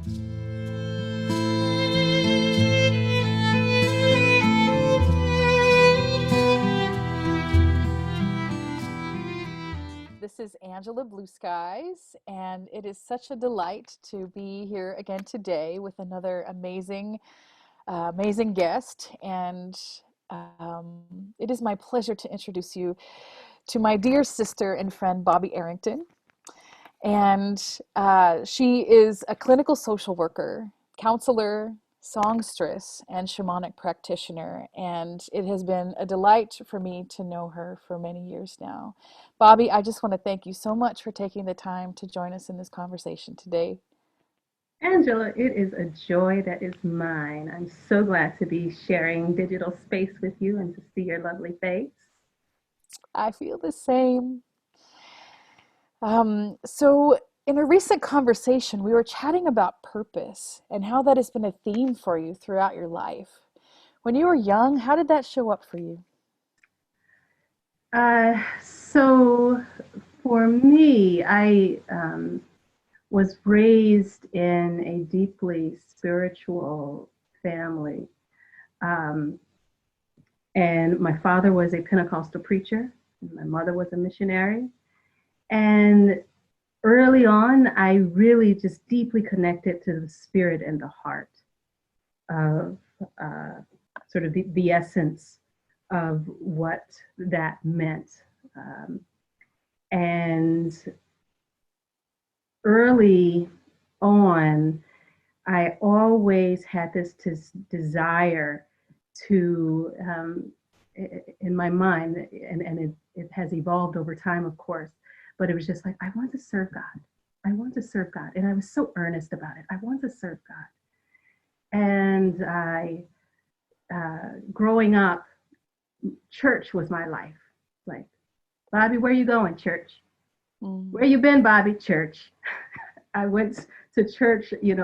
This is Angela Blueskies, and it is such a delight to be here again today with another amazing guest. And it is my pleasure to introduce you to my dear sister and friend, Bobbie Arrington. And she is a clinical social worker, counselor, songstress, and shamanic practitioner. And it has been a delight for me to know her for many years now. Bobbie, I just want to thank you so much for taking the time to join us in this conversation today. Angela, it is a joy that is mine. I'm so glad to be sharing digital space with you and to see your lovely face. I feel the same. So, in a recent conversation, we were chatting about purpose and how that has been a theme for you throughout your life. When you were young, how did that show up for you? So for me, I was raised in a deeply spiritual family. Um, and my father was a Pentecostal preacher, and my mother was a missionary. And early on, I really just deeply connected to the spirit and the heart of sort of the essence of what that meant. And early on, I always had this desire to, in my mind, and it has evolved over time, of course, but it was just like, I want to serve God. I want to serve God. And I was so earnest about it. I want to serve God. And growing up, church was my life. Like, Bobbie, where you going, church? Where you been, Bobbie? Church. I went to church, 3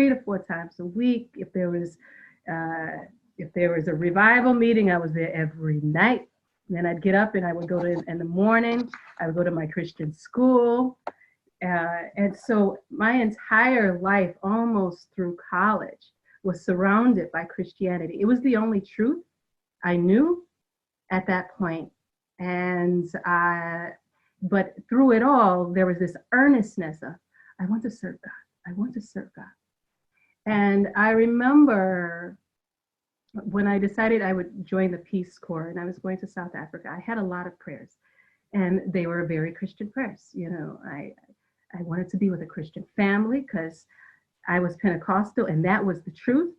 to 4 times a week. If there was a revival meeting, I was there every night. And then I'd get up and I would go to, in the morning, I would go to my Christian school. And so my entire life, almost through college, was surrounded by Christianity. It was the only truth I knew at that point. And but through it all, there was this earnestness of, I want to serve God. I want to serve God. And I remember when I decided I would join the Peace Corps and I was going to South Africa, I had a lot of prayers, and they were very Christian prayers. I wanted to be with a Christian family because I was Pentecostal, and that was the truth.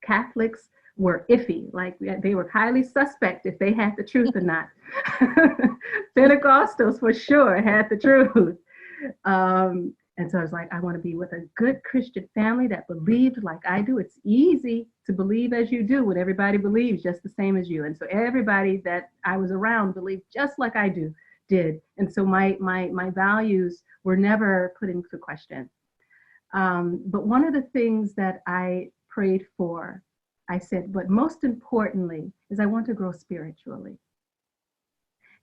Catholics were iffy, like they were highly suspect if they had the truth or not. Pentecostals for sure had the truth. And so I was like, I want to be with a good Christian family that believed like I do. It's easy to believe as you do when everybody believes just the same as you. And so everybody that I was around believed just like I did. And so my values were never put into question. But one of the things that I prayed for, I said, but most importantly is I want to grow spiritually.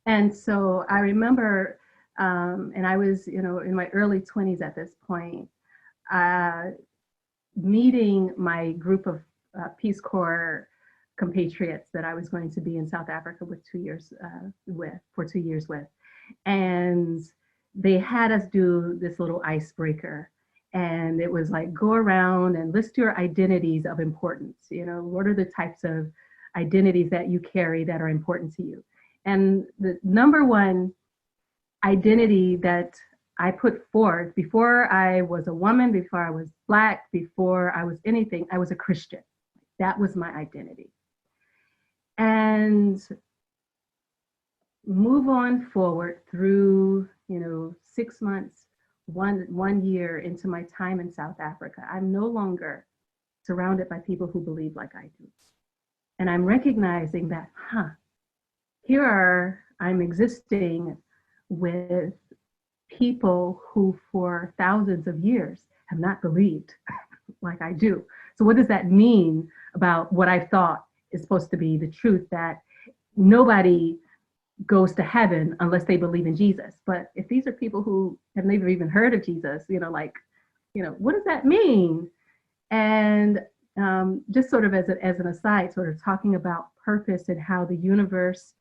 And so I remember, and I was, in my early 20s at this point, meeting my group of Peace Corps compatriots that I was going to be in South Africa for 2 years with. And they had us do this little icebreaker. And it was like, go around and list your identities of importance. What are the types of identities that you carry that are important to you? And the number one identity that I put forth before I was a woman, before I was Black, before I was anything, I was a Christian. That was my identity. And move on forward through, 6 months, one year into my time in South Africa. I'm no longer surrounded by people who believe like I do. And I'm recognizing that, I'm existing with people who for thousands of years have not believed like I do. So what does that mean about what I thought is supposed to be the truth, that nobody goes to heaven unless they believe in Jesus? But if these are people who have never even heard of Jesus, what does that mean? And just sort of as an aside, sort of talking about purpose and how the universe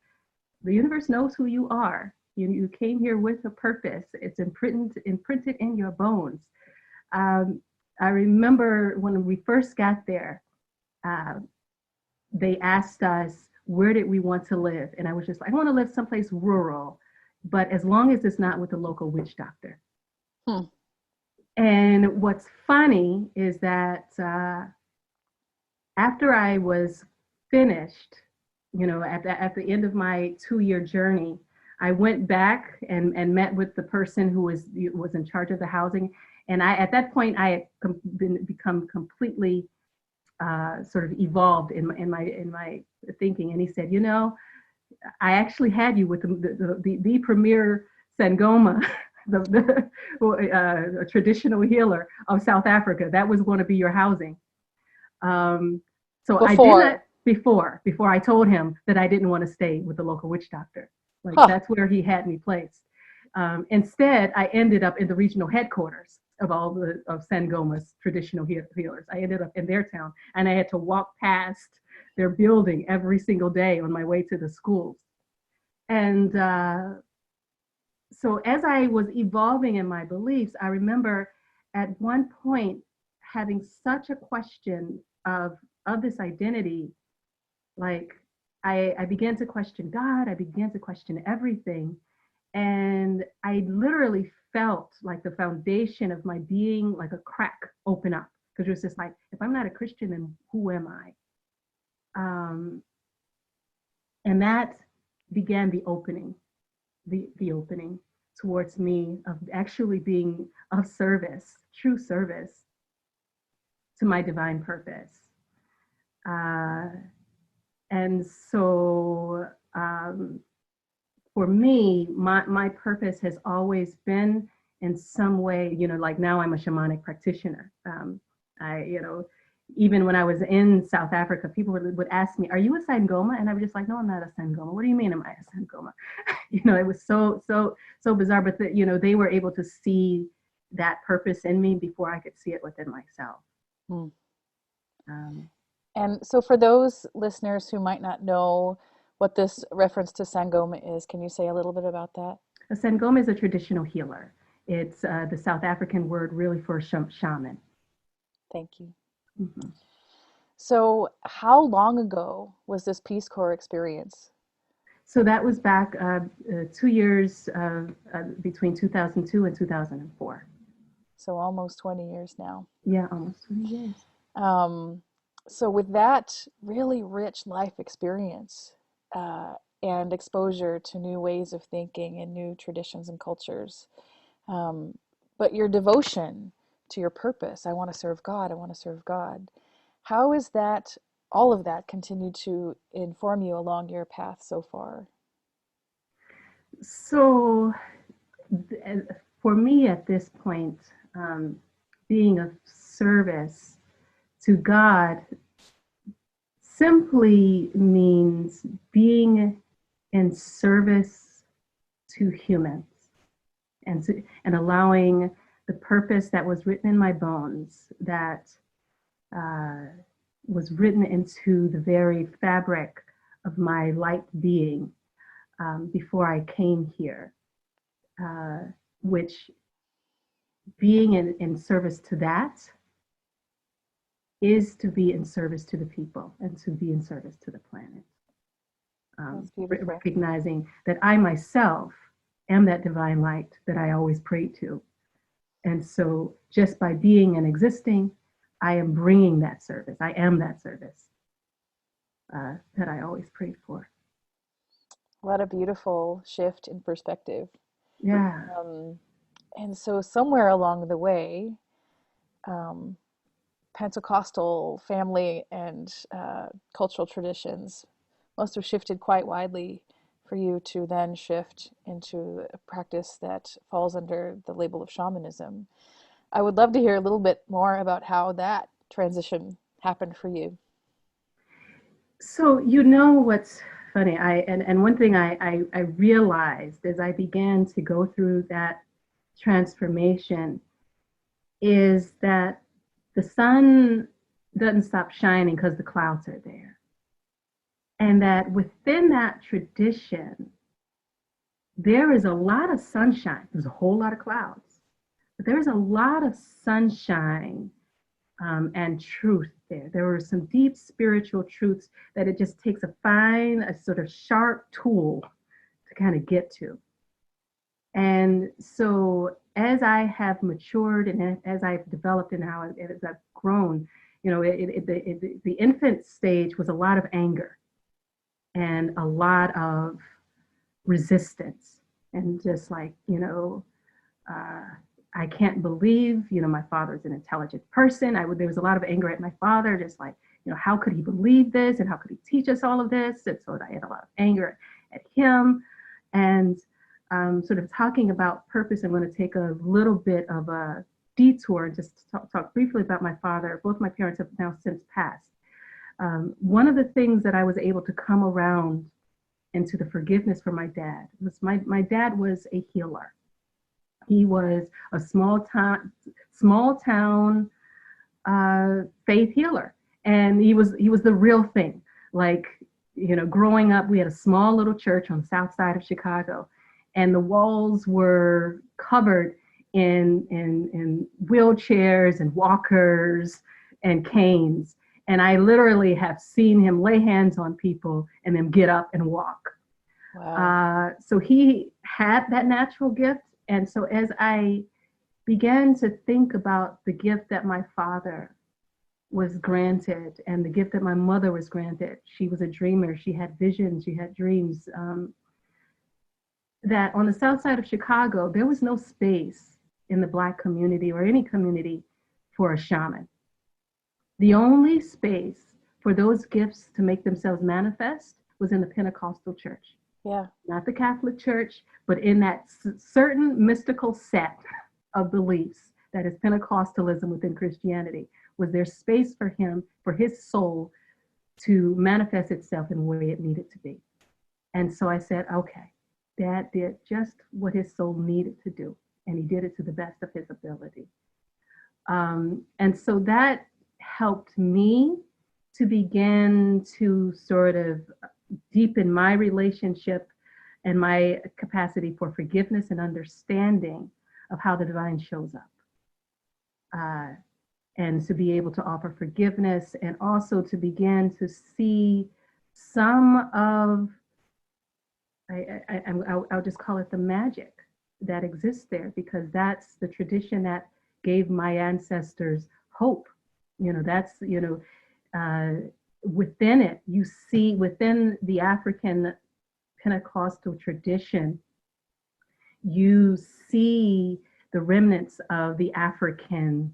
knows who you are. You came here with a purpose. It's imprinted in your bones. Um, I remember when we first got there, uh, they asked us, where did we want to live? And I was just like, I want to live someplace rural, but as long as it's not with a local witch doctor. Hmm. And what's funny is that after I was finished, at the end of my 2-year journey, I went back and met with the person who was in charge of the housing. And at that point, I had become completely sort of evolved in my thinking. And he said, I actually had you with the premier Sangoma, a traditional healer of South Africa. That was going to be your housing. So I did not before I told him that I didn't want to stay with the local witch doctor. Like that's where he had me placed. Instead, I ended up in the regional headquarters of of Sangoma's traditional healers. I ended up in their town, and I had to walk past their building every single day on my way to the schools. And so as I was evolving in my beliefs, I remember at one point having such a question of this identity. Like I began to question God, I began to question everything. And I literally felt like the foundation of my being, like a crack open up. Because it was just like, if I'm not a Christian, then who am I? And that began the opening towards me of actually being of service, true service to my divine purpose. And so for me, my purpose has always been in some way, like now I'm a shamanic practitioner. Even when I was in South Africa, people would ask me, are you a Sangoma? And I was just like, no, I'm not a Sangoma. What do you mean, am I a Sangoma? It was so bizarre, but they were able to see that purpose in me before I could see it within myself. And so for those listeners who might not know what this reference to Sangoma is, can you say a little bit about that? A Sangoma is a traditional healer. It's the South African word really for shaman. Thank you. Mm-hmm. So how long ago was this Peace Corps experience? So that was back 2 years between 2002 and 2004. So almost 20 years now. Yeah, almost 20 years. So with that really rich life experience and exposure to new ways of thinking and new traditions and cultures, but your devotion to your purpose, I want to serve God, I want to serve God. How is that, all of that continued to inform you along your path so far? So for me at this point, being of service to God simply means being in service to humans and allowing the purpose that was written in my bones, that was written into the very fabric of my light being before I came here, which being in service to that is to be in service to the people and to be in service to the planet. Recognizing that I myself am that divine light that I always prayed to. And so just by being and existing, I am bringing that service. I am that service that I always prayed for. What a beautiful shift in perspective. Yeah. And so somewhere along the way, Pentecostal family and cultural traditions must have shifted quite widely for you to then shift into a practice that falls under the label of shamanism. I would love to hear a little bit more about how that transition happened for you. So what's funny, and one thing I realized as I began to go through that transformation is that the sun doesn't stop shining because the clouds are there. And that within that tradition, there is a lot of sunshine. There's a whole lot of clouds, but there's a lot of sunshine and truth there. There were some deep spiritual truths that it just takes a sort of sharp tool to kind of get to. And so as I have matured and as I've developed and as I've grown, the infant stage was a lot of anger and a lot of resistance and just like, I can't believe, my father's an intelligent person. There was a lot of anger at my father, just like, how could he believe this? And how could he teach us all of this? And so I had a lot of anger at him. And sort of talking about purpose, I'm going to take a little bit of a detour and just talk briefly about my father. Both my parents have now since passed. One of the things that I was able to come around into the forgiveness for my dad was my dad was a healer. He was a small town faith healer, and he was the real thing. Like, growing up, we had a small little church on the south side of Chicago, and the walls were covered in wheelchairs and walkers and canes. And I literally have seen him lay hands on people and then get up and walk. Wow. So he had that natural gift. And so as I began to think about the gift that my father was granted and the gift that my mother was granted, she was a dreamer. She had visions, she had dreams. That on the south side of Chicago, there was no space in the Black community or any community for a shaman. The only space for those gifts to make themselves manifest was in the Pentecostal church. Yeah. Not the Catholic Church, but in that certain mystical set of beliefs that is Pentecostalism within Christianity. Was there space for him, for his soul to manifest itself in the way it needed to be? And so I said, okay, Dad did just what his soul needed to do, and he did it to the best of his ability. And so that helped me to begin to sort of deepen my relationship and my capacity for forgiveness and understanding of how the divine shows up. And to be able to offer forgiveness and also to begin to see some of, I'll just call it the magic that exists there, because that's the tradition that gave my ancestors hope. Within it, you see within the African Pentecostal tradition, you see the remnants of the African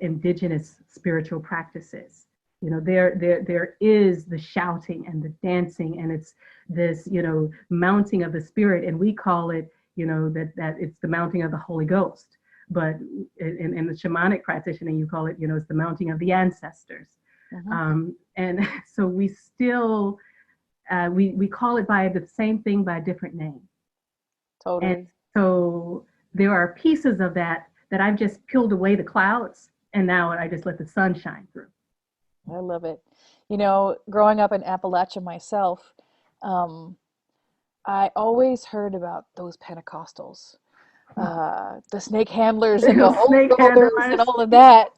indigenous spiritual practices. There is the shouting and the dancing, and it's this, mounting of the spirit, and we call it, that it's the mounting of the Holy Ghost. But in the shamanic practitioning, you call it, it's the mounting of the ancestors. Uh-huh. And so we still, we call it by the same thing by a different name. Totally. And so there are pieces of that I've just peeled away the clouds, and now I just let the sun shine through. I love it. Growing up in Appalachia myself, I always heard about those Pentecostals. The snake handlers and the Holy Rollers and all of that.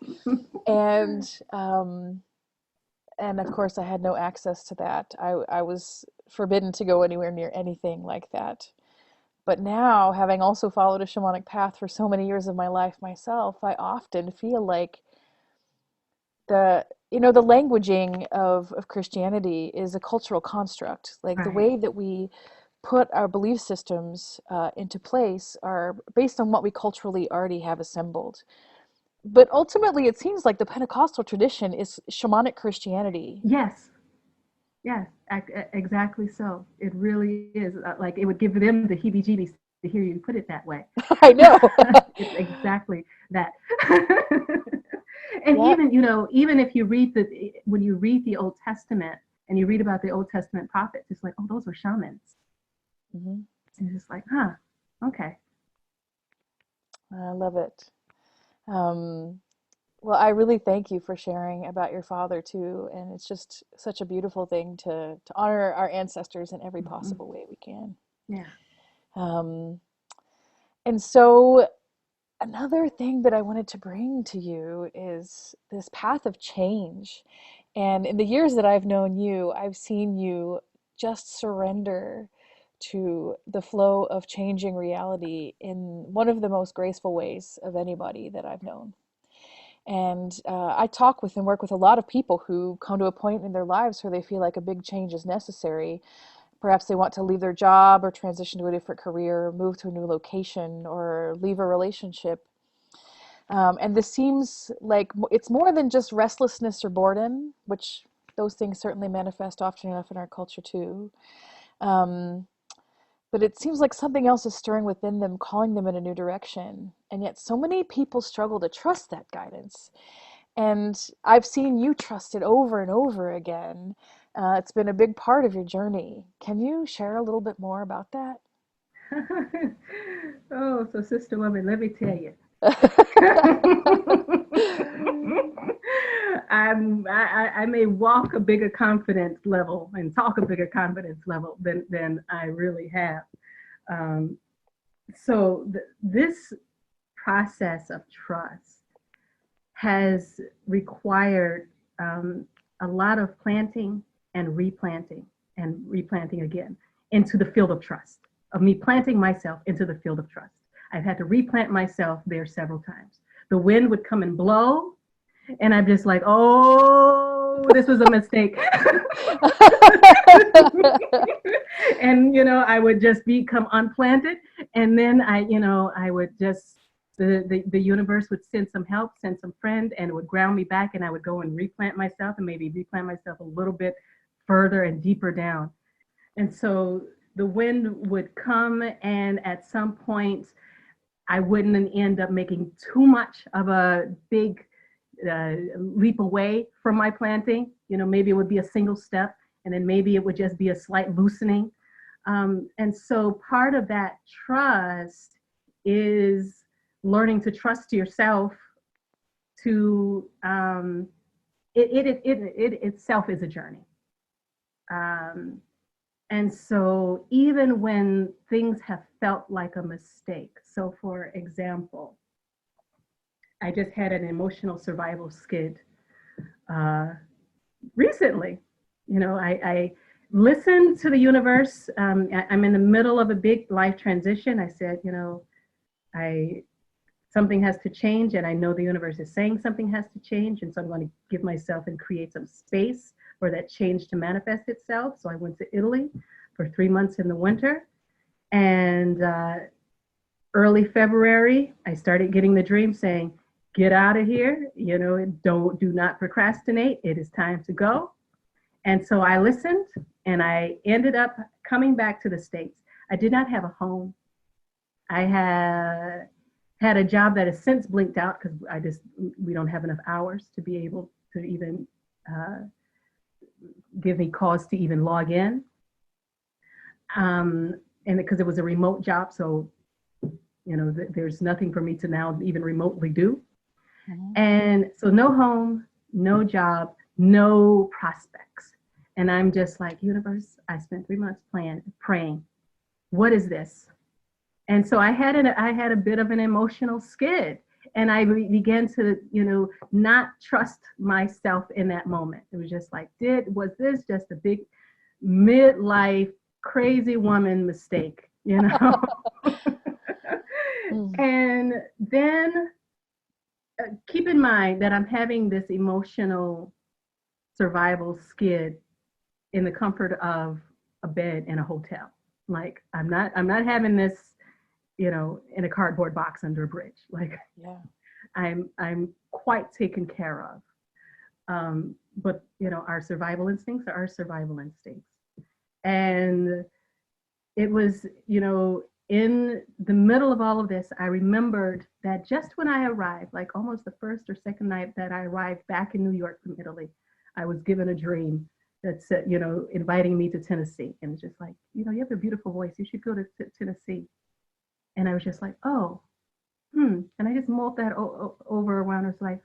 And of course I had no access to that. I was forbidden to go anywhere near anything like that. But now, having also followed a shamanic path for so many years of my life myself, I often feel like the languaging of Christianity is a cultural construct. Like, right. The way that we put our belief systems into place are based on what we culturally already have assembled. But ultimately, it seems like the Pentecostal tradition is shamanic Christianity. Yes, exactly so. It really is. Like, it would give them the heebie-jeebies to hear you put it that way. I know. It's exactly that. And yep. even if you when you read the Old Testament and you read about the Old Testament prophets, it's like, oh, those were shamans. Mm-hmm. And it's just like, huh, okay. I love it. Um, well, I really thank you for sharing about your father too, and it's just such a beautiful thing to honor our ancestors in every Mhm. possible way we can. Yeah. Um, and so another thing that I wanted to bring to you is this path of change. And in the years that I've known you, I've seen you just surrender to the flow of changing reality in one of the most graceful ways of anybody that I've known. And I talk with and work with a lot of people who come to a point in their lives where they feel like a big change is necessary. Perhaps they want to leave their job or transition to a different career, move to a new location, or leave a relationship. And this seems like it's more than just restlessness or boredom, which those things certainly manifest often enough in our culture too. Um, but it seems like something else is stirring within them, calling them in a new direction. And yet, so many people struggle to trust that guidance. And I've seen you trust it over and over again. It's been a big part of your journey. Can you share a little bit more about that? Oh, so Sister Woman, let me tell you. I may walk a bigger confidence level and talk a bigger confidence level than I really have. Um, this process of trust has required a lot of planting and replanting again into the field of trust, of me planting myself into the field of trust. I've had to replant myself there several times. The wind would come and blow, and I'm just like, oh, this was a mistake. And I would just become unplanted, and then I would just the universe would send some help, send some friend, and it would ground me back, and I would go and replant myself, and maybe replant myself a little bit further and deeper down. And so the wind would come, and at some point I wouldn't end up making too much of a big leap away from my planting. Maybe it would be a single step, and then maybe it would just be a slight loosening. And so part of that trust is learning to trust yourself. To it itself is a journey. Um, and so even when things have felt like a mistake, so for example, I just had an emotional survival skid uh, recently. I listened to the universe. I'm in the middle of a big life transition. I said, I something has to change, and I know the universe is saying something has to change, and so I'm going to give myself and create some space for that change to manifest itself. So I went to Italy for 3 months in the winter, and early February, I started getting the dream saying, "Get out of here! Do not procrastinate. It is time to go." And so I listened, and I ended up coming back to the States. I did not have a home. I had a job that has since blinked out because we don't have enough hours to be able to even uh, give me cause to even log in. And because it was a remote job, so there's nothing for me to now even remotely do. Mm-hmm. And so no home, no job, no prospects. And I'm just like, universe, I spent 3 months praying. What is this? And so I had a bit of an emotional skid, and I began to, not trust myself in that moment. It was just like, was this just a big midlife crazy woman mistake, And then keep in mind that I'm having this emotional survival skid in the comfort of a bed in a hotel. Like I'm not having this, in a cardboard box under a bridge. Like, yeah, I'm quite taken care of. But our survival instincts are our survival instincts. And it was, in the middle of all of this, I remembered that just when I arrived, like almost the first or second night that I arrived back in New York from Italy, I was given a dream that said, inviting me to Tennessee. And it's just like, you have a beautiful voice. You should go to Tennessee. And I was just like, oh, And I just mulled that over around. I was like,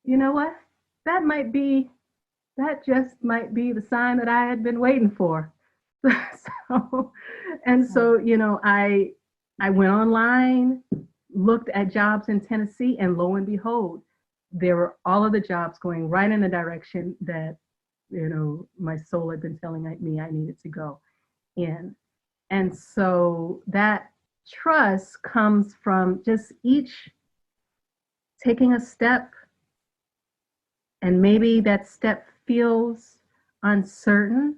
you know what? That might be, that just might be the sign that I had been waiting for. so, and Yeah. so, I went online, looked at jobs in Tennessee, and lo and behold, there were all of the jobs going right in the direction that, my soul had been telling me I needed to go in. And so that trust comes from just each taking a step, and maybe that step feels uncertain,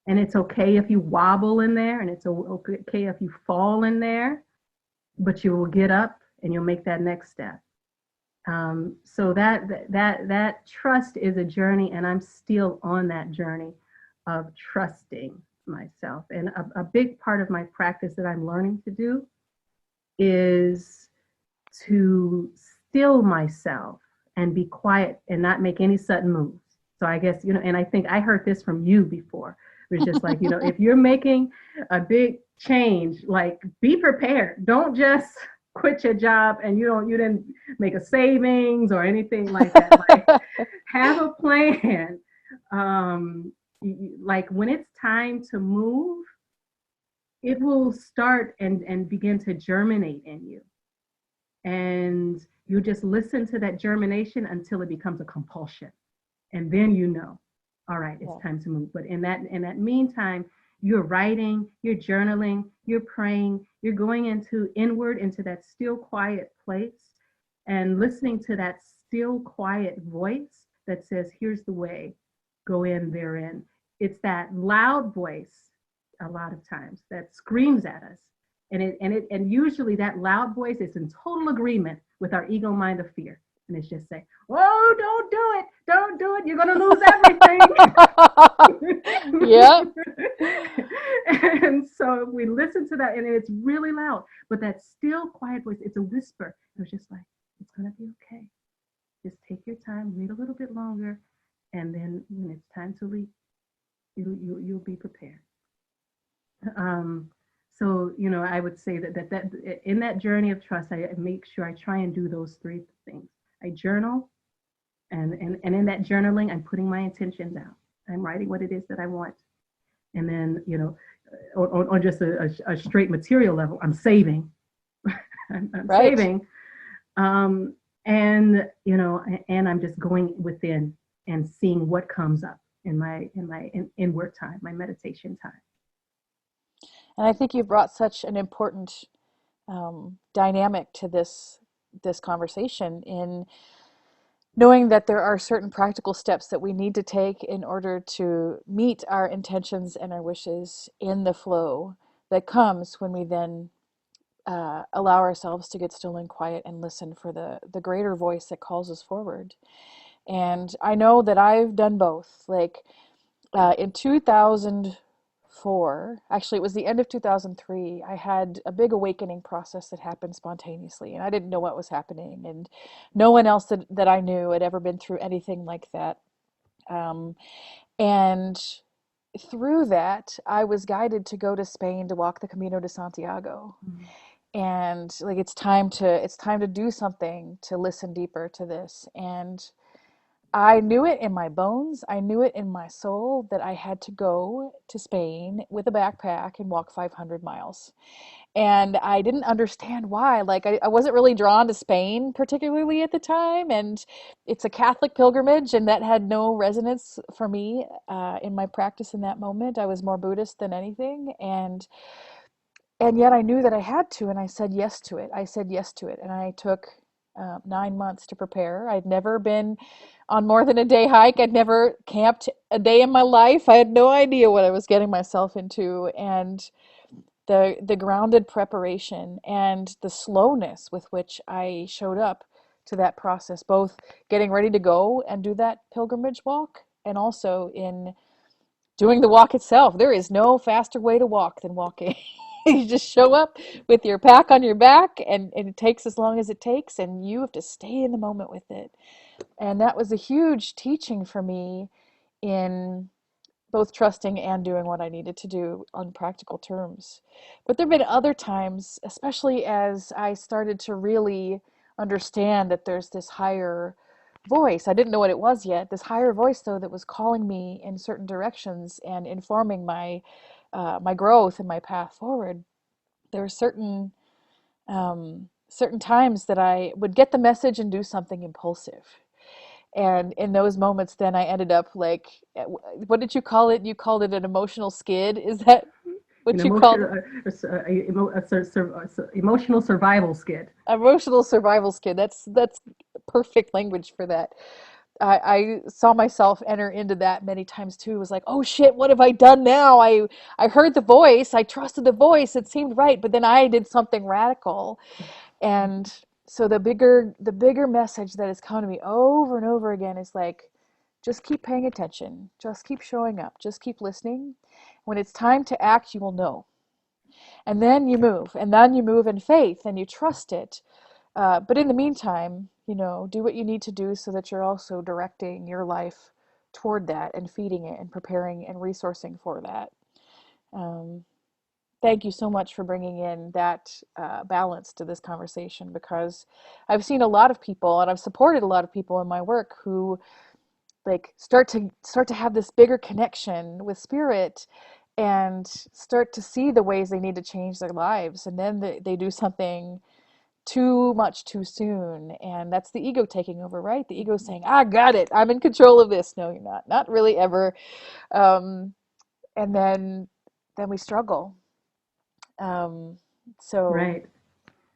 and it's okay if you wobble in there, and it's okay if you fall in there, but you will get up and you'll make that next step. So that trust is a journey, and I'm still on that journey of trusting myself. And a big part of my practice that I'm learning to do is to still myself and be quiet and not make any sudden moves. So I guess, and I think I heard this from you before. It was just like, if you're making a big change, like, be prepared. Don't just quit your job and you didn't make a savings or anything like that. Like, have a plan. Like, when it's time to move, it will start and begin to germinate in you. And you just listen to that germination until it becomes a compulsion. And then all right, it's Yeah. time to move. But in that meantime, you're writing, you're journaling, you're praying, you're going into that still quiet place and listening to that still quiet voice that says, here's the way, go in, therein. It's that loud voice a lot of times that screams at us. And usually that loud voice is in total agreement with our ego mind of fear. And it's just saying, oh, don't do it, you're going to lose everything. Yep. And so we listen to that, and it's really loud, but that still quiet voice, it's a whisper. It was just like, it's going to be okay. Just take your time, wait a little bit longer, and then when it's time to leave, you'll be prepared. So I would say that in that journey of trust, I make sure I try and do those three things. I journal, and in that journaling, I'm putting my intention down. I'm writing what it is that I want, and then on just a straight material level, I'm saving. I'm Right. saving, and I'm just going within and seeing what comes up in my inward time, my meditation time. And I think you brought such an important dynamic to this conversation in knowing that there are certain practical steps that we need to take in order to meet our intentions and our wishes in the flow that comes when we then allow ourselves to get still and quiet and listen for the greater voice that calls us forward. And I know that I've done both. Like in 2004, actually, it was the end of 2003, I had a big awakening process that happened spontaneously, and I didn't know what was happening. And no one else that I knew had ever been through anything like that. Um, and through that, I was guided to go to Spain to walk the Camino de Santiago. Mm-hmm. And like it's time to do something to listen deeper to this. And I knew it in my bones. I knew it in my soul that I had to go to Spain with a backpack and walk 500 miles. And I didn't understand why. Like, I wasn't really drawn to Spain particularly at the time. And it's a Catholic pilgrimage, and that had no resonance for me in my practice in that moment. I was more Buddhist than anything. And yet I knew that I had to, and I said yes to it. I said yes to it, and I took 9 months to prepare. I'd never been on more than a day hike. I'd never camped a day in my life. I had no idea what I was getting myself into, and the grounded preparation and the slowness with which I showed up to that process, both getting ready to go and do that pilgrimage walk, and also in doing the walk itself. There is no faster way to walk than walking. You just show up with your pack on your back, and it takes as long as it takes, and you have to stay in the moment with it. And that was a huge teaching for me in both trusting and doing what I needed to do on practical terms. But there have been other times, especially as I started to really understand that there's this higher voice. I didn't know what it was yet. This higher voice, though, that was calling me in certain directions and informing my growth and my path forward. There were certain times that I would get the message and do something impulsive. And in those moments, then I ended up like, what did you call it? You called it an emotional skid. Is that An what you called emotional, it? emotional survival skid. Emotional survival skid. That's perfect language for that. I saw myself enter into that many times too. It was like, oh shit, what have I done now? I heard the voice, I trusted the voice, it seemed right, but then I did something radical. And so the bigger message that has come to me over and over again is like, just keep paying attention, just keep showing up, just keep listening. When it's time to act, you will know. And then you move, and then you move in faith and you trust it. But in the meantime, do what you need to do so that you're also directing your life toward that and feeding it and preparing and resourcing for that. Um, Thank you so much for bringing in that balance to this conversation, because I've seen a lot of people and I've supported a lot of people in my work who like start to have this bigger connection with spirit and start to see the ways they need to change their lives, and then they do something too much too soon, and that's the ego taking over, right? The ego saying, I got it, I'm in control of this. No, you're not really ever. um, and then we struggle. um, so Right.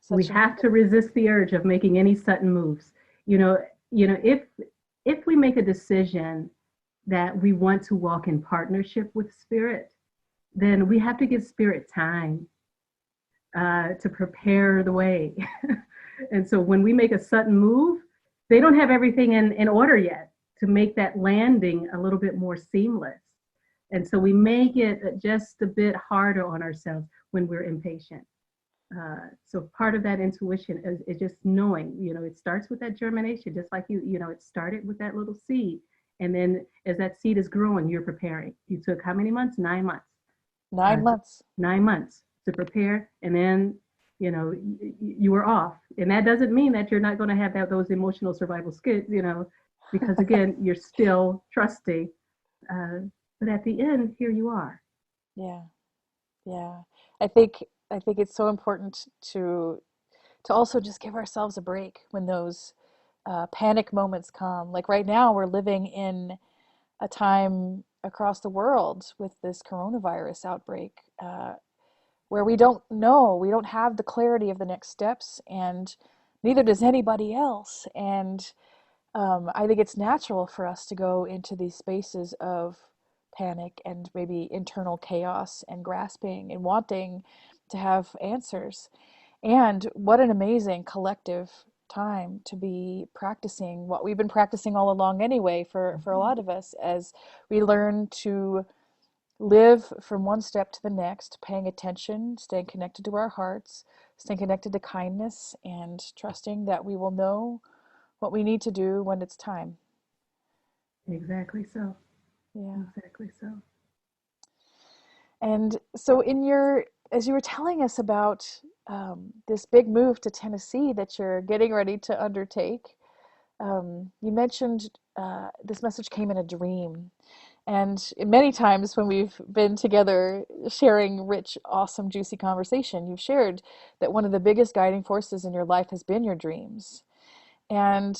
We such an have to resist the urge of making any sudden moves. You know, if we make a decision that we want to walk in partnership with spirit, then we have to give spirit time to prepare the way. And so when we make a sudden move, they don't have everything in order yet to make that landing a little bit more seamless. And so we make it just a bit harder on ourselves when we're impatient. So part of that intuition is just knowing, it starts with that germination, just like it started with that little seed. And then as that seed is growing, you're preparing. You took how many months? 9 months. nine To months 9 months to prepare. And then, you were off. And that doesn't mean that you're not going to have those emotional survival skills, because again, you're still trusting. Uh, but at the end, here you are. Yeah, yeah. I think it's so important to also just give ourselves a break when those panic moments come. Like right now, we're living in a time across the world with this coronavirus outbreak, where we don't know, we don't have the clarity of the next steps, and neither does anybody else. And I think it's natural for us to go into these spaces of panic and maybe internal chaos and grasping and wanting to have answers. And what an amazing collective time to be practicing what we've been practicing all along anyway, for a lot of us, as we learn to live from one step to the next, paying attention, staying connected to our hearts, staying connected to kindness, and trusting that we will know what we need to do when it's time. Exactly so. Yeah. Exactly so. And so, as you were telling us about this big move to Tennessee that you're getting ready to undertake, you mentioned this message came in a dream. And many times when we've been together sharing rich, awesome, juicy conversation, you've shared that one of the biggest guiding forces in your life has been your dreams. And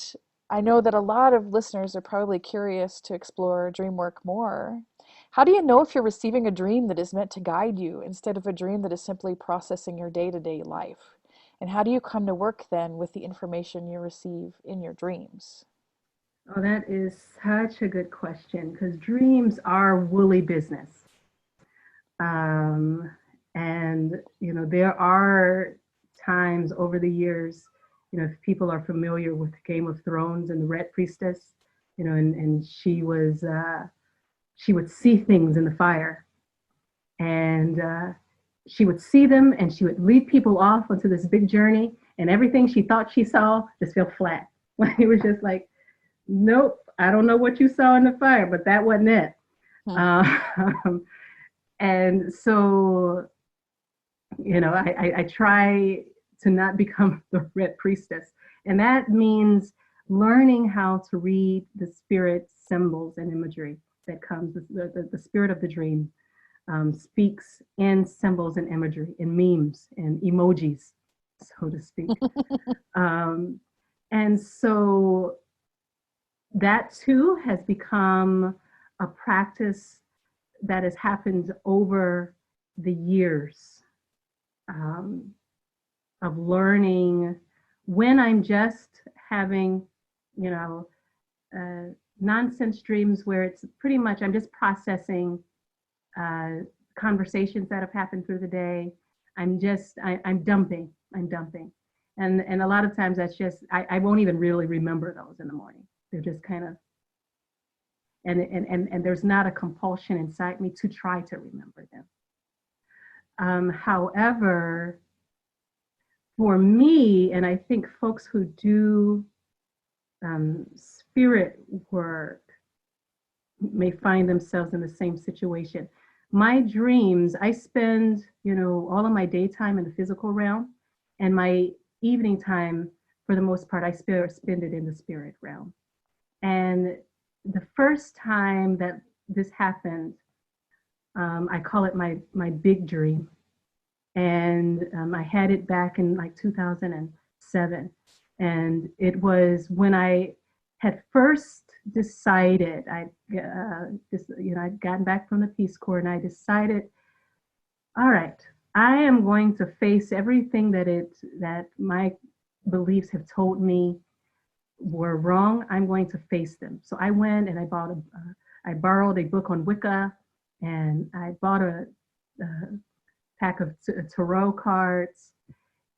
I know that a lot of listeners are probably curious to explore dream work more. How do you know if you're receiving a dream that is meant to guide you instead of a dream that is simply processing your day to day life? And how do you come to work then with the information you receive in your dreams? Oh, that is such a good question because dreams are woolly business. Um, and, there are times over the years, if people are familiar with Game of Thrones and the Red Priestess, and she would see things in the fire, and she would see them and she would lead people off onto this big journey, and everything she thought she saw just fell flat. It was just like, nope, I don't know what you saw in the fire, but that wasn't it. Um, and so, I try to not become the red priestess. And that means learning how to read the spirit symbols and imagery that comes, the spirit of the dream speaks in symbols and imagery, in memes and emojis, so to speak. um, and so that too has become a practice that has happened over the years, um, of learning when I'm just having, you know, nonsense dreams where it's pretty much I'm just processing conversations that have happened through the day. I'm dumping. And a lot of times that's just, I won't even really remember those in the morning. They're just kind of, and there's not a compulsion inside me to try to remember them. However, for me, and I think folks who do spirit work may find themselves in the same situation. My dreams, I spend, all of my daytime in the physical realm, and my evening time, for the most part, I spend it in the spirit realm. And the first time that this happened, I call it my big dream. And I had it back in like 2007. And it was when I had first decided, I'd gotten back from the Peace Corps, and I decided, all right, I am going to face everything that my beliefs have told me were wrong. I'm going to face them. So I went and I borrowed a book on Wicca, and I bought a pack of tarot cards.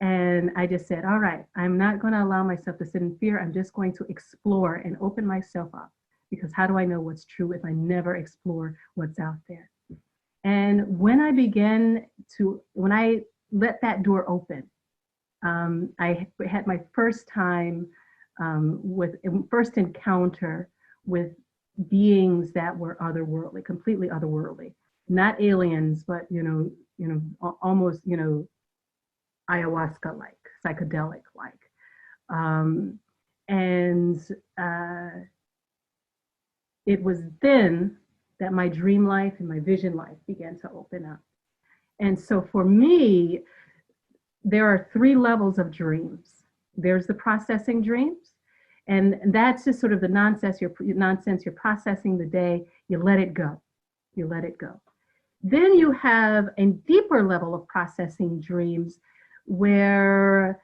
And I just said, all right, I'm not going to allow myself to sit in fear. I'm just going to explore and open myself up, because how do I know what's true if I never explore what's out there? And when I let that door open, I had my first time first encounter with beings that were otherworldly, completely otherworldly, not aliens, but, almost, ayahuasca-like, psychedelic-like. It was then that my dream life and my vision life began to open up. And so for me, there are 3 levels of dreams. There's the processing dreams, and that's just sort of the nonsense you're processing the day, you let it go. Then you have a deeper level of processing dreams, where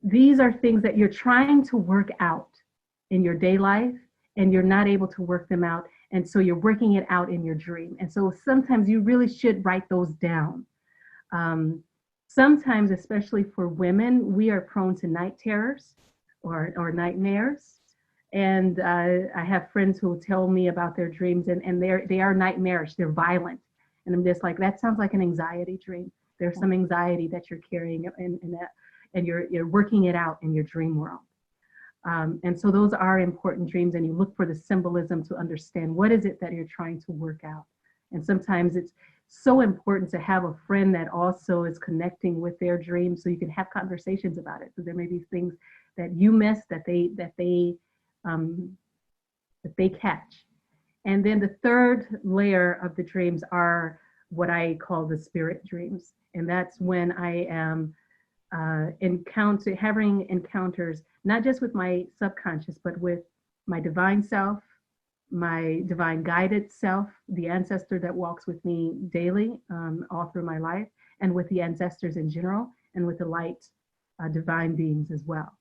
these are things that you're trying to work out in your day life, and you're not able to work them out. And so you're working it out in your dream. And so sometimes you really should write those down. Sometimes, especially for women, we are prone to night terrors or nightmares. And I have friends who will tell me about their dreams, and they are nightmarish, they're violent. And I'm just like, that sounds like an anxiety dream. There's some anxiety that you're carrying in that, and you're working it out in your dream world. And so those are important dreams, and you look for the symbolism to understand what is it that you're trying to work out. And sometimes it's so important to have a friend that also is connecting with their dreams, so you can have conversations about it. So there may be things that you miss that they catch. And then the third layer of the dreams are what I call the spirit dreams. And that's when I am having encounters, not just with my subconscious, but with my divine self, my divine guided self, the ancestor that walks with me daily, all through my life, and with the ancestors in general, and with the light divine beings as well.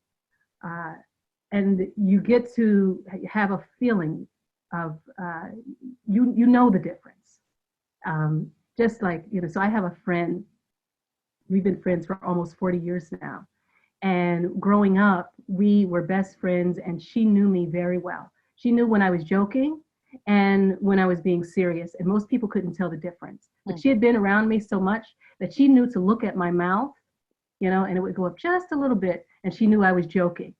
And you get to have a feeling of, you know the difference. Just like, so I have a friend, we've been friends for almost 40 years now. And growing up, we were best friends, and she knew me very well. She knew when I was joking and when I was being serious, and most people couldn't tell the difference. But she had been around me so much that she knew to look at my mouth, and it would go up just a little bit, and she knew I was joking.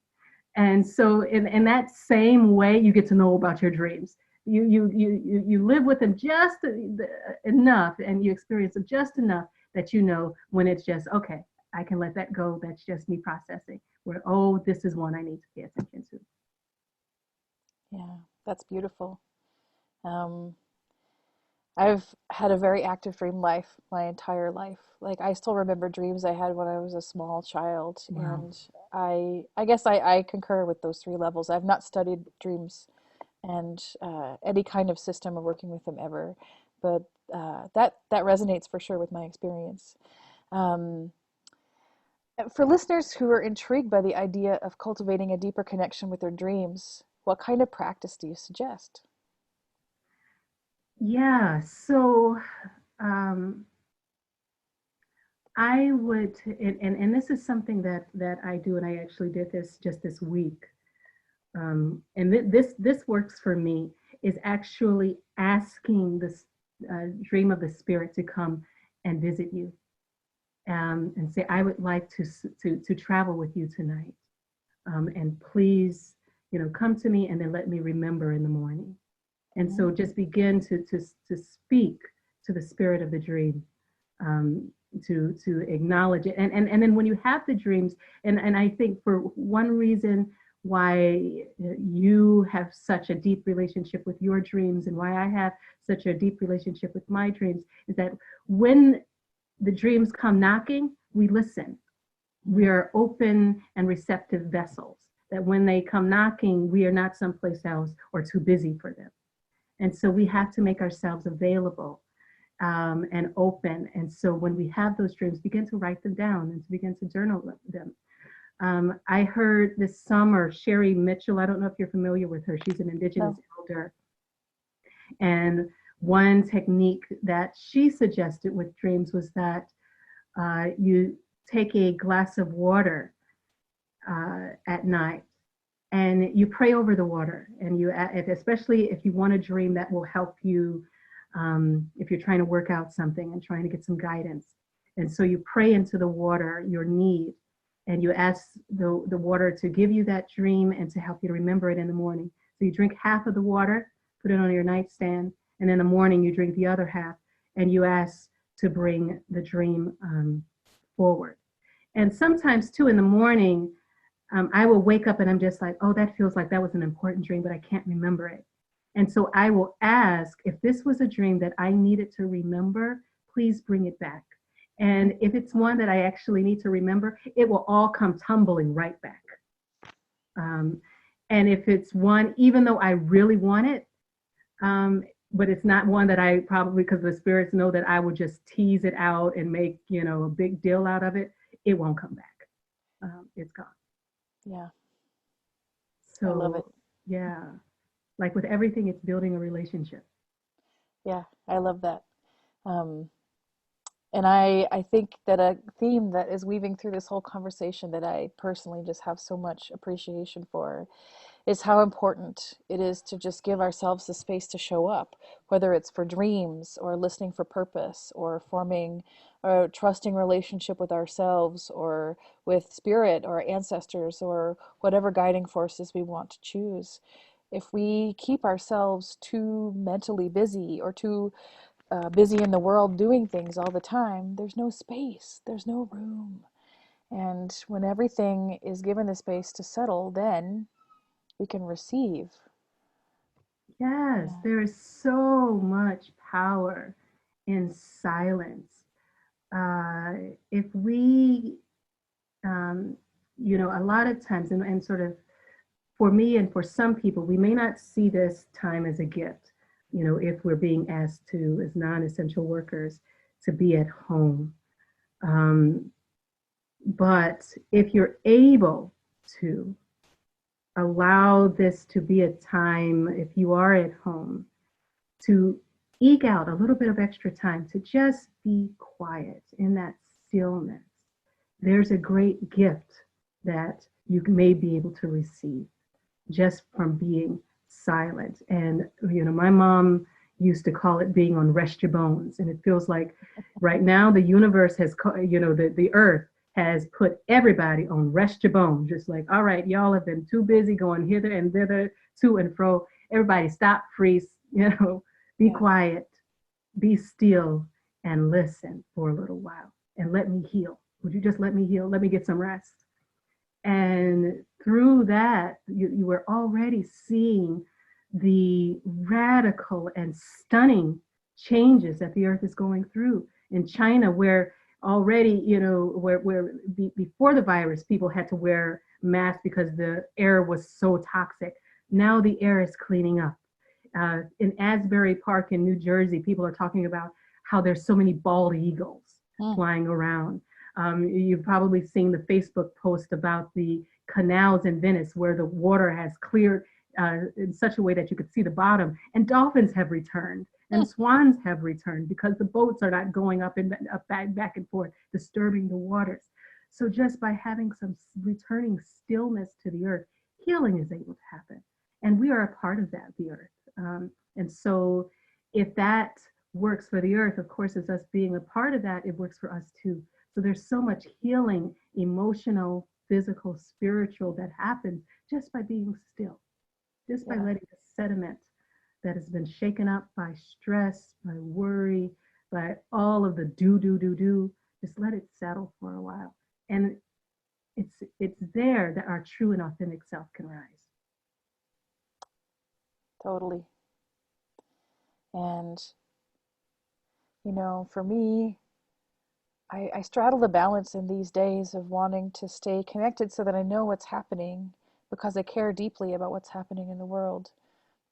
And so in that same way, you get to know about your dreams. You live with them just enough, and you experience them just enough that you know when it's just okay. I can let that go. That's just me processing. Where, oh, this is one I need to pay attention to. Yeah, that's beautiful. Um, I've had a very active dream life my entire life. Like I still remember dreams I had when I was a small child, Wow. and I guess I concur with those three levels. I've not studied dreams and any kind of system of working with them ever, but that resonates for sure with my experience. Um, for listeners who are intrigued by the idea of cultivating a deeper connection with their dreams, what kind of practice do you suggest? Yeah. So um, I would, and this is something that I do, and I actually did this just this week. And this works for me, is actually asking this dream of the spirit to come and visit you, and say, I would like to travel with you tonight, and please, come to me, and then let me remember in the morning. And so Mm-hmm. just begin to speak to the spirit of the dream, to acknowledge it. And then when you have the dreams, and I think for one reason why you have such a deep relationship with your dreams and why I have such a deep relationship with my dreams is that when the dreams come knocking, we listen. We are open and receptive vessels. That when they come knocking, we are not someplace else or too busy for them. And so we have to make ourselves available, and open. And so when we have those dreams, begin to write them down and to begin to journal them. I heard this summer, Sherry Mitchell, I don't know if you're familiar with her, she's an Indigenous No. elder. And one technique that she suggested with dreams was that you take a glass of water at night and you pray over the water, and especially if you want a dream that will help you, if you're trying to work out something and trying to get some guidance. And so you pray into the water your need, and you ask the water to give you that dream and to help you to remember it in the morning. So you drink half of the water, put it on your nightstand, and in the morning you drink the other half, and you ask to bring the dream forward. And sometimes too in the morning, I will wake up and I'm just like, oh, that feels like that was an important dream, but I can't remember it. And so I will ask, if this was a dream that I needed to remember, please bring it back. And if it's one that I actually need to remember, it will all come tumbling right back. Um, and if it's one, even though I really want it, but it's not one that I probably, because the spirits know that I will just tease it out and make, a big deal out of it, it won't come back. It's gone. Yeah, I love it. So, yeah, like with everything, it's building a relationship. Yeah, I love that. Um, and I think that a theme that is weaving through this whole conversation that I personally just have so much appreciation for is how important it is to just give ourselves the space to show up, whether it's for dreams or listening for purpose or forming a trusting relationship with ourselves or with spirit or ancestors or whatever guiding forces we want to choose. If we keep ourselves too mentally busy or too busy in the world doing things all the time, there's no space, there's no room. And when everything is given the space to settle, then we can receive. Yes, Yeah. there is so much power in silence. If we, um, a lot of times, and sort of for me and for some people, we may not see this time as a gift, if we're being asked to, as non essential workers, to be at home. Um, but if you're able to allow this to be a time, if you are at home, to eke out a little bit of extra time to just be quiet in that stillness, there's a great gift that you may be able to receive just from being silent. And, my mom used to call it being on rest your bones. And it feels like right now the universe has, the earth has put everybody on rest your bones. Just like, all right, y'all have been too busy going hither and thither, to and fro. Everybody stop, freeze, Be Yeah. quiet, be still, and listen for a little while and let me heal. Would you just let me heal? Let me get some rest. And through that, you were already seeing the radical and stunning changes that the earth is going through. In China, where already, before the virus, people had to wear masks because the air was so toxic. Now the air is cleaning up. In Asbury Park in New Jersey, people are talking about how there's so many bald eagles Mm. flying around. You've probably seen the Facebook post about the canals in Venice where the water has cleared in such a way that you could see the bottom, and dolphins have returned and Mm. swans have returned because the boats are not going up and up, back and forth, disturbing the waters. So just by having some returning stillness to the earth, healing is able to happen. And we are a part of that, the earth. And so if that works for the earth, of course, as us being a part of that, it works for us too. So there's so much healing, emotional, physical, spiritual, that happens just by being still, just by Yeah. letting the sediment that has been shaken up by stress, by worry, by all of the do, just let it settle for a while. And it's there that our true and authentic self can rise. Totally. And, for me, I straddle the balance in these days of wanting to stay connected so that I know what's happening because I care deeply about what's happening in the world.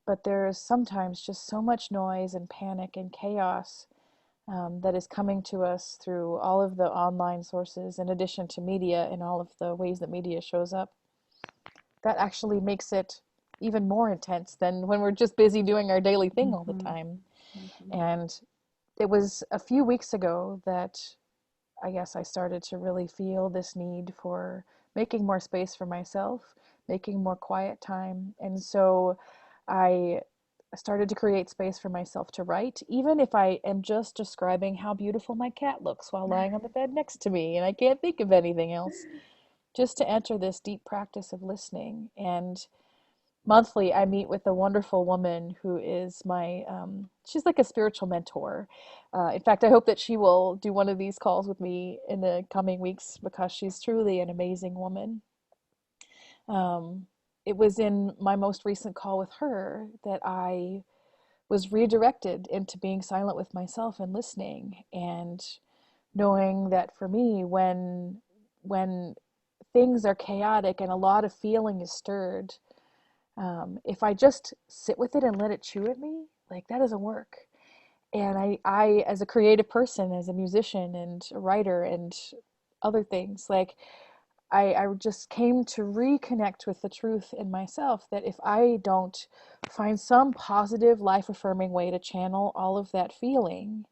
But there is sometimes just so much noise and panic and chaos that is coming to us through all of the online sources, in addition to media and all of the ways that media shows up. That actually makes it even more intense than when we're just busy doing our daily thing all the Mm-hmm. time. Mm-hmm. And it was a few weeks ago that I guess I started to really feel this need for making more space for myself, making more quiet time. And so I started to create space for myself to write, even if I am just describing how beautiful my cat looks while lying on the bed next to me and I can't think of anything else, just to enter this deep practice of listening. And monthly I meet with a wonderful woman who is she's like a spiritual mentor. In fact, I hope that she will do one of these calls with me in the coming weeks because she's truly an amazing woman. um, it was in my most recent call with her that I was redirected into being silent with myself and listening, and knowing that for me, when things are chaotic and a lot of feeling is stirred, if I just sit with it and let it chew at me, like that doesn't work. And as a creative person, as a musician and a writer and other things, like I just came to reconnect with the truth in myself that if I don't find some positive, life affirming way to channel all of that feeling,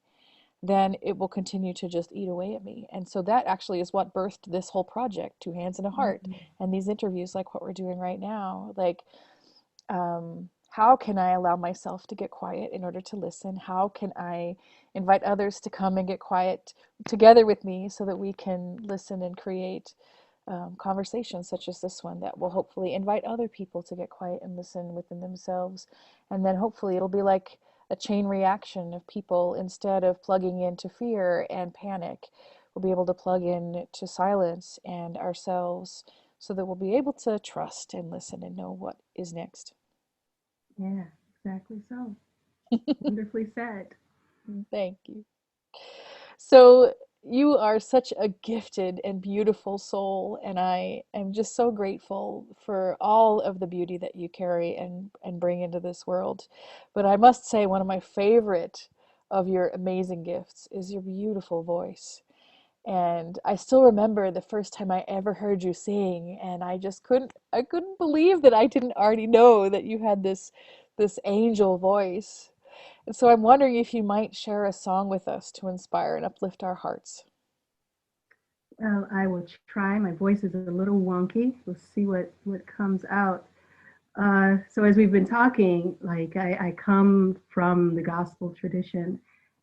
then it will continue to just eat away at me. And so that actually is what birthed this whole project, Two Hands and a Heart, Mm-hmm. and these interviews like what we're doing right now. Like, how can I allow myself to get quiet in order to listen? How can I invite others to come and get quiet together with me so that we can listen and create conversations such as this one that will hopefully invite other people to get quiet and listen within themselves. And then hopefully it'll be like a chain reaction of people, instead of plugging into fear and panic, we'll be able to plug in to silence and ourselves so that we'll be able to trust and listen and know what is next. Yeah, exactly so. Wonderfully said. Thank you. So, you are such a gifted and beautiful soul, and I am just so grateful for all of the beauty that you carry and bring into this world. But I must say, one of my favorite of your amazing gifts is your beautiful voice. And I still remember the first time I ever heard you sing, and I couldn't believe that I didn't already know that you had this angel voice. And so I'm wondering if you might share a song with us to inspire and uplift our hearts. Well, I will try. My voice is a little wonky. We'll see what comes out. So as we've been talking, like I come from the gospel tradition,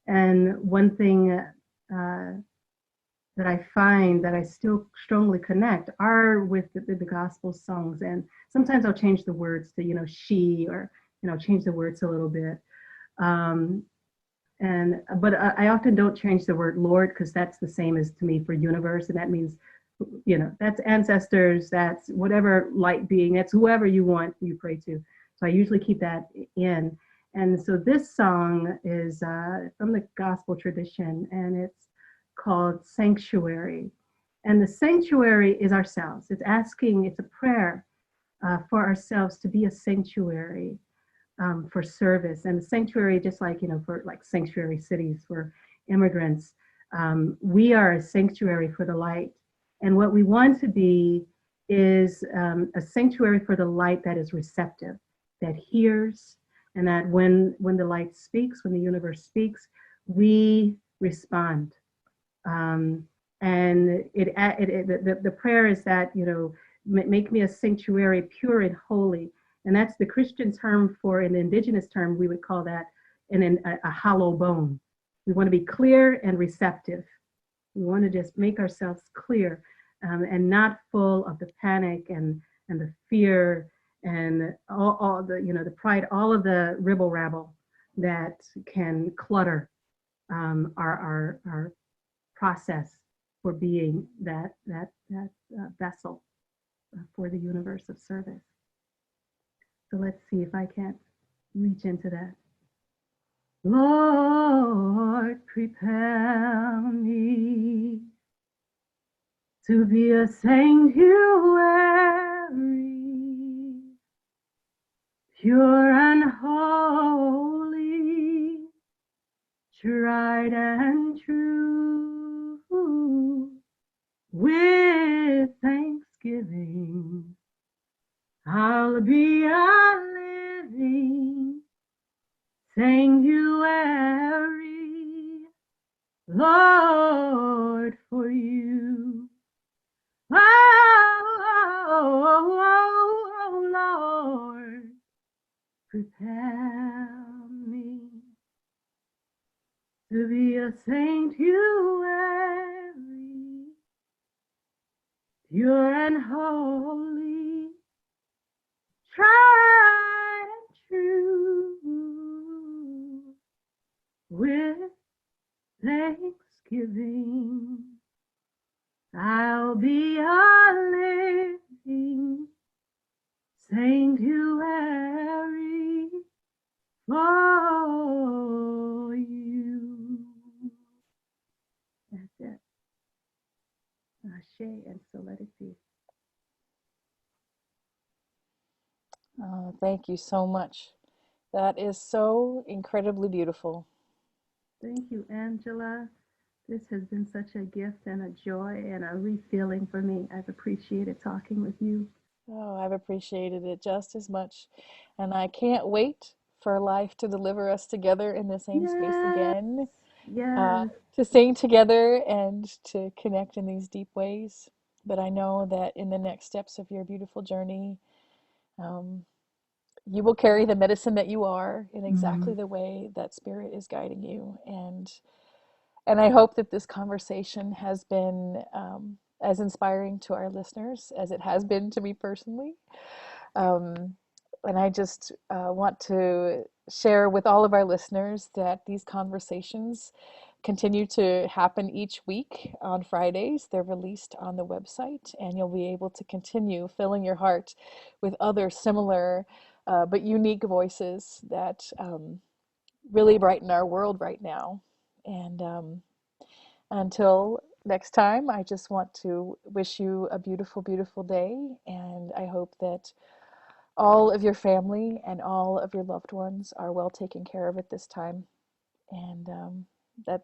and one thing that I find that I still strongly connect are with the gospel songs, and sometimes I'll change the words to she, or change the words a little bit. Um, but I often don't change the word Lord, because that's the same as to me for universe, and that means, that's ancestors, that's whatever light being, that's whoever you want you pray to. So I usually keep that in. And so this song is from the gospel tradition, and it's called Sanctuary. And the sanctuary is ourselves. It's a prayer for ourselves to be a sanctuary for service. And the sanctuary, just like, for like sanctuary cities for immigrants, we are a sanctuary for the light. And what we want to be is a sanctuary for the light that is receptive, that hears, and that when the light speaks, when the universe speaks, we respond. And the prayer is that, make me a sanctuary pure and holy. And that's the Christian term. For an indigenous term, we would call that a hollow bone. We want to be clear and receptive. We want to just make ourselves clear, and not full of the panic and the fear and all the, the pride, all of the ribble rabble that can clutter our process for being that vessel for the universe of service. So let's see if I can't reach into that. Lord, prepare me to be a sanctuary, pure and holy, tried and true, with thanksgiving. I'll be a living sanctuary, Lord, for you. Oh, Lord, prepare me to be a sanctuary, pure and holy, tried and true, with thanksgiving. I'll be a living sanctuary for you. That's it. Ashe, and so let it be. Oh, thank you so much. That is so incredibly beautiful. Thank you, Angela. This has been such a gift and a joy and a refilling for me. I've appreciated talking with you. Oh, I've appreciated it just as much. And I can't wait for life to deliver us together in the same space Yes, again, yes. to sing together and to connect in these deep ways. But I know that in the next steps of your beautiful journey, um, you will carry the medicine that you are in exactly Mm. the way that Spirit is guiding you. And I hope that this conversation has been as inspiring to our listeners as it has been to me personally. Um, and I just want to share with all of our listeners that these conversations continue to happen each week on Fridays. They're released on the website, and you'll be able to continue filling your heart with other similar but unique voices that really brighten our world right now. And until next time, I just want to wish you a beautiful, beautiful day. And I hope that all of your family and all of your loved ones are well taken care of at this time. And that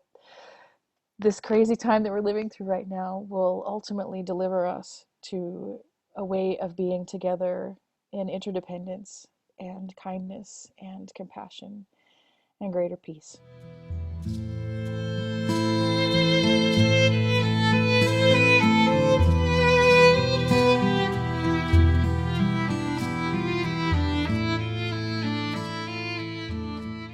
this crazy time that we're living through right now will ultimately deliver us to a way of being together in interdependence and kindness and compassion and greater peace.